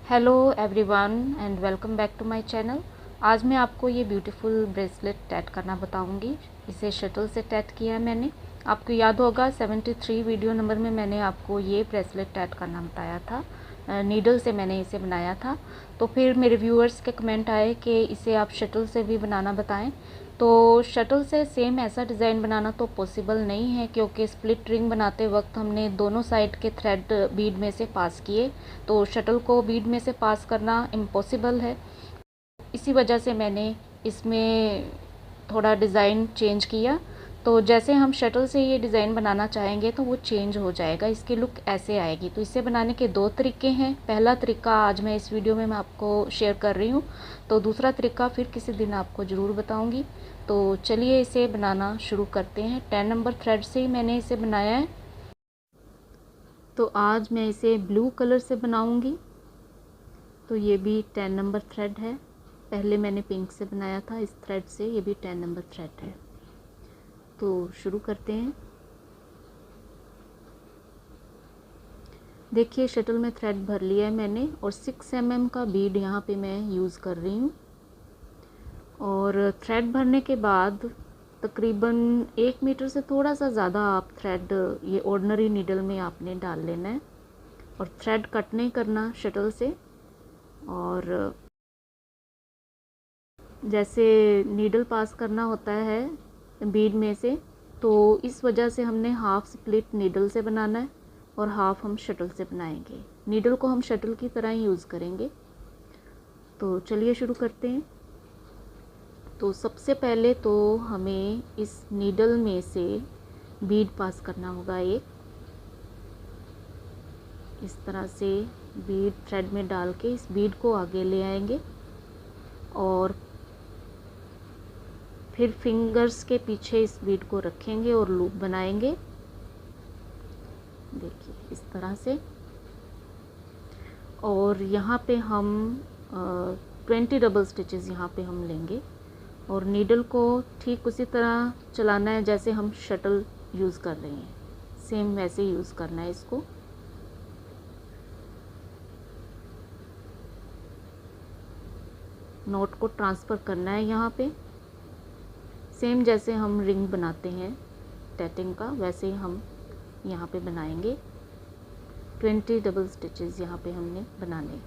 Hello everyone and welcome back to my channel. आज मैं आपको ये ब्यूटीफुल ब्रेसलेट टैट करना बताऊंगी। इसे शटल से टैट किया है मैंने। आपको याद होगा 73 वीडियो नंबर में मैंने आपको ये ब्रेसलेट टैट करना बताया था। नीडल से मैंने इसे बनाया था। तो फिर मेरे व्यूअर्स के कमेंट आए कि इसे आप शटल से भी बनाना बताएं। तो शटल से सेम ऐसा डिज़ाइन बनाना तो पॉसिबल नहीं है, क्योंकि स्प्लिट रिंग बनाते वक्त हमने दोनों साइड के थ्रेड बीड में से पास किए, तो शटल को बीड में से पास करना इम्पॉसिबल है। इसी वजह से मैंने इसमें थोड़ा डिज़ाइन चेंज किया। तो जैसे हम शटल से ये डिज़ाइन बनाना चाहेंगे तो वो चेंज हो जाएगा, इसकी लुक ऐसे आएगी। तो इसे बनाने के दो तरीके हैं। पहला तरीका आज मैं इस वीडियो में मैं आपको शेयर कर रही हूँ, तो दूसरा तरीका फिर किसी दिन आपको ज़रूर बताऊँगी। तो चलिए इसे बनाना शुरू करते हैं। 10 नंबर थ्रेड से ही मैंने इसे बनाया है। तो आज मैं इसे ब्लू कलर से बनाऊँगी। तो ये भी 10 नंबर थ्रेड है। पहले मैंने पिंक से बनाया था इस थ्रेड से, ये भी 10 नंबर थ्रेड है। तो शुरू करते हैं। देखिए शटल में थ्रेड भर लिया है मैंने, और 6 mm का बीड यहाँ पे मैं यूज़ कर रही हूँ। और थ्रेड भरने के बाद तकरीबन 1 मीटर से थोड़ा सा ज़्यादा आप थ्रेड ये ऑर्डिनरी नीडल में आपने डाल लेना है, और थ्रेड कट नहीं करना शटल से। और जैसे नीडल पास करना होता है बीड में से, तो इस वजह से हमने हाफ स्प्लिट नीडल से बनाना है और हाफ हम शटल से बनाएंगे। नीडल को हम शटल की तरह ही यूज़ करेंगे। तो चलिए शुरू करते हैं। तो सबसे पहले तो हमें इस नीडल में से बीड पास करना होगा एक। इस तरह से बीड थ्रेड में डाल के इस बीड को आगे ले आएंगे, और फिर फिंगर्स के पीछे इस बीड को रखेंगे और लूप बनाएंगे। देखिए इस तरह से। और यहाँ पे हम 20 डबल स्टिचेस यहाँ पे हम लेंगे, और नीडल को ठीक उसी तरह चलाना है जैसे हम शटल यूज़ कर रहे हैं, सेम वैसे यूज़ करना है इसको। नॉट को ट्रांसफ़र करना है यहाँ पे, सेम जैसे हम रिंग बनाते हैं टैटिंग का, वैसे ही हम यहाँ पे बनाएंगे। 20 डबल स्टिचेस यहाँ पे हमने बनाने।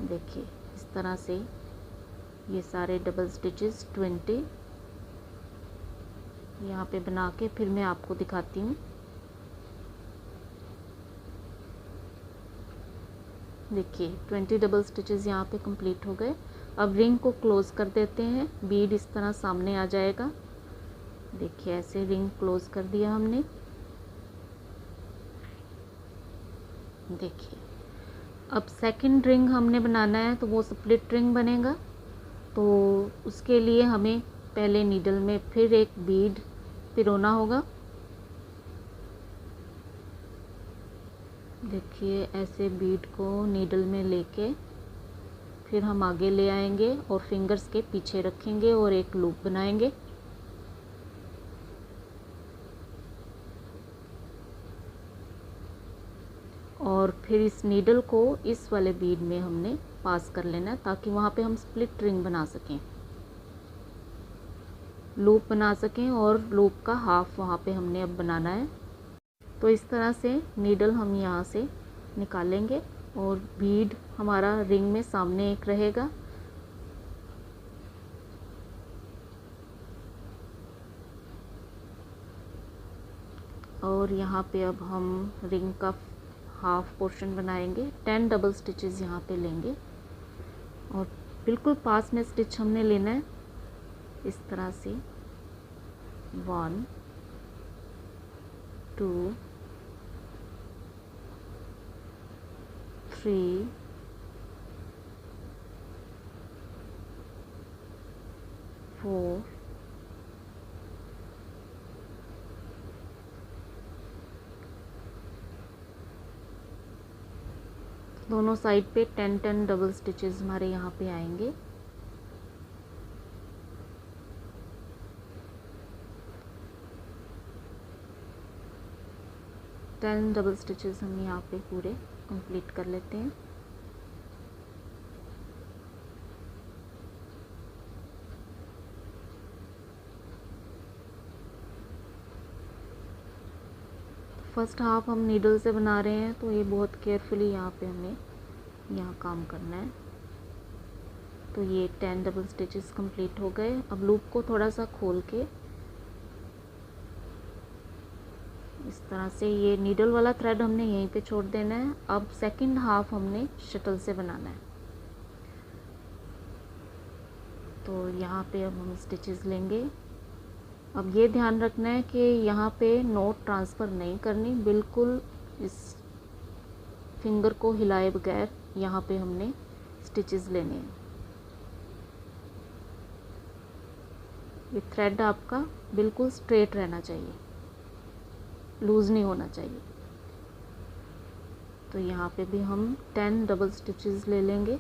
देखिए इस तरह से ये सारे डबल स्टिचेस 20 यहाँ पे बना के फिर मैं आपको दिखाती हूँ। देखिए 20 डबल स्टिचेस यहाँ पे कंप्लीट हो गए। अब रिंग को क्लोज कर देते हैं। बीड इस तरह सामने आ जाएगा। देखिए ऐसे रिंग क्लोज कर दिया हमने। देखिए अब सेकंड रिंग हमने बनाना है, तो वो स्प्लिट रिंग बनेगा। तो उसके लिए हमें पहले नीडल में फिर एक बीड पिरोना होगा। देखिए ऐसे बीड को नीडल में लेके फिर हम आगे ले आएंगे और फिंगर्स के पीछे रखेंगे और एक लूप बनाएंगे। और फिर इस नीडल को इस वाले बीड में हमने पास कर लेना है, ताकि वहाँ पे हम स्प्लिट रिंग बना सकें, लूप बना सकें, और लूप का हाफ वहाँ पे हमने अब बनाना है। तो इस तरह से नीडल हम यहाँ से निकालेंगे, और बीड हमारा रिंग में सामने एक रहेगा। और यहाँ पे अब हम रिंग का हाफ पोर्शन बनाएंगे। 10 डबल स्टिचेस यहाँ पे लेंगे, और बिल्कुल पास में स्टिच हमने लेना है इस तरह से। 1 2 3 4 दोनों साइड पे 10 10 डबल स्टिचेस हमारे यहाँ पे आएंगे। 10 डबल स्टिचेस हम यहाँ पे पूरे कंप्लीट कर लेते हैं। फर्स्ट हाफ हम नीडल से बना रहे हैं, तो ये बहुत केयरफुली यहाँ पे हमें यहाँ काम करना है। तो ये 10 डबल स्टिचेस कंप्लीट हो गए। अब लूप को थोड़ा सा खोल के इस तरह से ये नीडल वाला थ्रेड हमने यहीं पे छोड़ देना है। अब सेकंड हाफ हमने शटल से बनाना है। तो यहाँ पे अब हम स्टिचेस लेंगे। अब ये ध्यान रखना है कि यहाँ पे नोट ट्रांसफ़र नहीं करनी, बिल्कुल इस फिंगर को हिलाए बगैर यहाँ पे हमने स्टिचेस लेने हैं। ये थ्रेड आपका बिल्कुल स्ट्रेट रहना चाहिए, लूज़ नहीं होना चाहिए। तो यहाँ पे भी हम 10 डबल स्टिचेस ले लेंगे।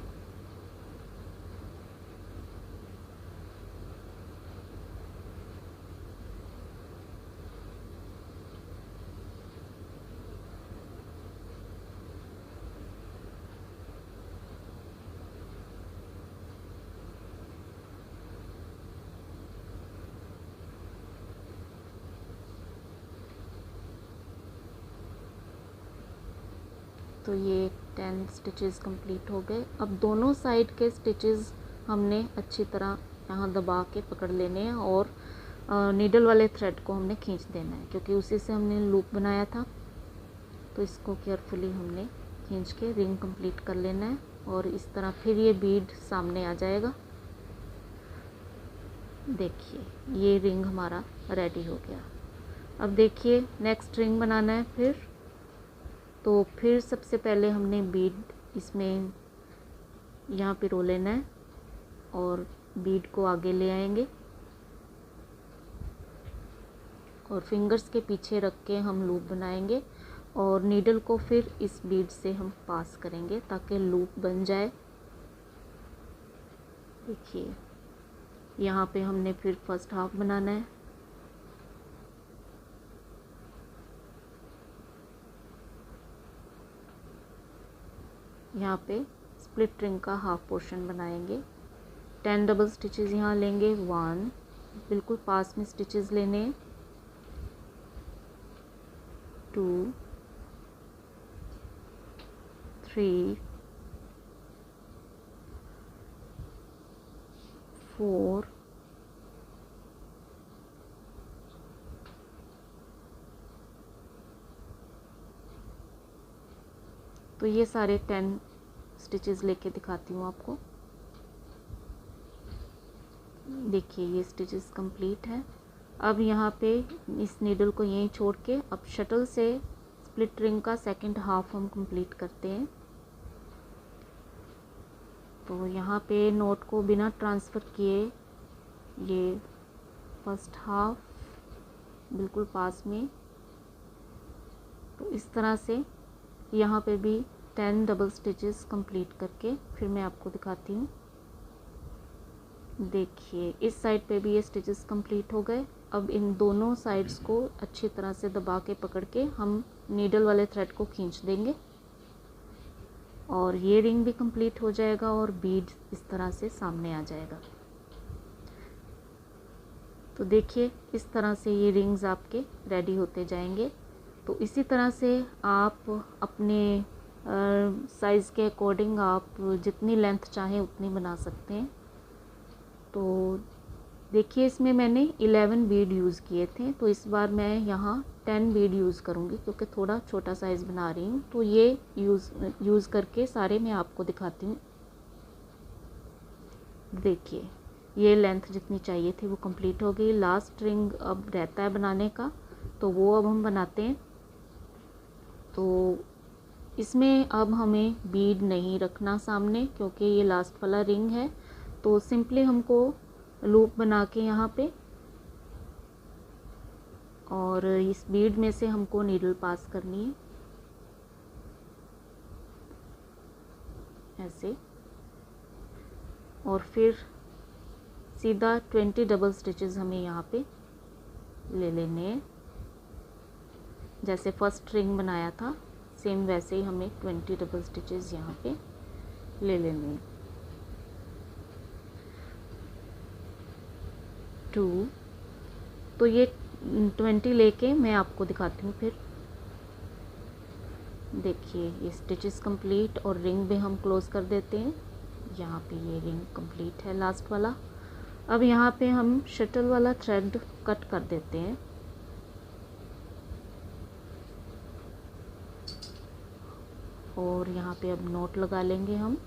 तो ये 10 स्टिचेस कंप्लीट हो गए। अब दोनों साइड के स्टिचेस हमने अच्छी तरह यहाँ दबा के पकड़ लेने हैं और नीडल वाले थ्रेड को हमने खींच देना है, क्योंकि उसी से हमने लूप बनाया था। तो इसको केयरफुली हमने खींच के रिंग कंप्लीट कर लेना है और इस तरह फिर ये बीड सामने आ जाएगा। देखिए ये रिंग हमारा रेडी हो गया। अब देखिए नेक्स्ट रिंग बनाना है फिर। तो फिर सबसे पहले हमने बीड इसमें यहाँ पे रो लेना है और बीड को आगे ले आएंगे और फिंगर्स के पीछे रख के हम लूप बनाएंगे और नीडल को फिर इस बीड से हम पास करेंगे ताकि लूप बन जाए। देखिए यहाँ पे हमने फिर फर्स्ट हाफ बनाना है। यहाँ पे स्प्लिट रिंग का हाफ पोर्शन बनाएंगे। 10 डबल स्टिचेस यहाँ लेंगे। 1 बिल्कुल पास में स्टिचेस लेने, 2 3 4 तो ये सारे 10 स्टिचेस लेके दिखाती हूँ आपको। देखिए ये स्टिचेस कंप्लीट है। अब यहाँ पे इस नीडल को यहीं छोड़ के अब शटल से स्प्लिट रिंग का सेकंड हाफ हम कंप्लीट करते हैं। तो यहाँ पे नोट को बिना ट्रांसफ़र किए ये फर्स्ट हाफ बिल्कुल पास में, तो इस तरह से यहाँ पे भी 10 डबल स्टिचेस कंप्लीट करके फिर मैं आपको दिखाती हूँ। देखिए इस साइड पे भी ये स्टिचेस कंप्लीट हो गए। अब इन दोनों साइड्स को अच्छी तरह से दबा के पकड़ के हम नीडल वाले थ्रेड को खींच देंगे और ये रिंग भी कंप्लीट हो जाएगा और बीड इस तरह से सामने आ जाएगा। तो देखिए इस तरह से ये रिंग्स आपके रेडी होते जाएंगे। तो इसी तरह से आप अपने साइज़ के अकॉर्डिंग आप जितनी लेंथ चाहें उतनी बना सकते हैं। तो देखिए इसमें मैंने 11 बीड यूज़ किए थे, तो इस बार मैं यहाँ 10 बीड यूज़ करूँगी क्योंकि थोड़ा छोटा साइज़ बना रही हूँ। तो ये यूज़ करके सारे मैं आपको दिखाती हूँ। देखिए ये लेंथ जितनी चाहिए थी वो कंप्लीट हो गई। लास्ट रिंग अब रहता है बनाने का, तो वो अब हम बनाते हैं। तो इसमें अब हमें बीड नहीं रखना सामने क्योंकि ये लास्ट वाला रिंग है। तो सिंपली हमको लूप बना के यहाँ पे और इस बीड में से हमको नीडल पास करनी है ऐसे, और फिर सीधा 20 डबल स्टिचेस हमें यहाँ पे ले लेने हैं। जैसे फर्स्ट रिंग बनाया था सेम वैसे ही हमें 20 डबल स्टिचेस यहाँ पे ले लेने हैं। 2, तो ये 20 लेके मैं आपको दिखाती हूँ फिर। देखिए ये स्टिचेस कंप्लीट और रिंग भी हम क्लोज कर देते हैं। यहाँ पे ये रिंग कंप्लीट है लास्ट वाला। अब यहाँ पे हम शटल वाला थ्रेड कट कर देते हैं। और यहाँ पे अब नॉट लगा लेंगे हम।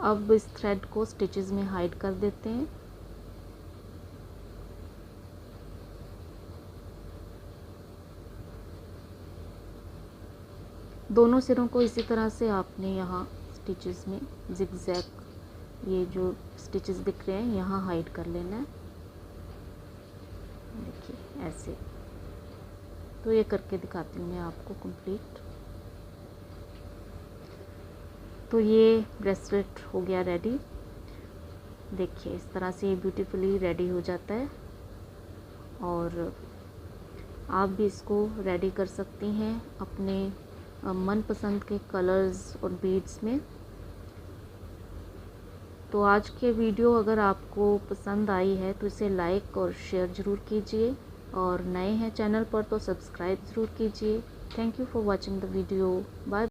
अब इस थ्रेड को स्टिचेस में हाइड कर देते हैं। दोनों सिरों को इसी तरह से आपने यहाँ स्टिचेस में जिगजैग ये जो स्टिचेस दिख रहे हैं यहाँ हाइड कर लेना है। देखिए ऐसे, तो ये करके दिखाती हूँ मैं आपको कंप्लीट। तो ये ब्रेसलेट हो गया रेडी। देखिए इस तरह से ये ब्यूटीफुली रेडी हो जाता है और आप भी इसको रेडी कर सकती हैं अपने मनपसंद के कलर्स और बीड्स में। तो आज के वीडियो अगर आपको पसंद आई है तो इसे लाइक और शेयर ज़रूर कीजिए और नए हैं चैनल पर तो सब्सक्राइब ज़रूर कीजिए। Thank you for watching the video. Bye.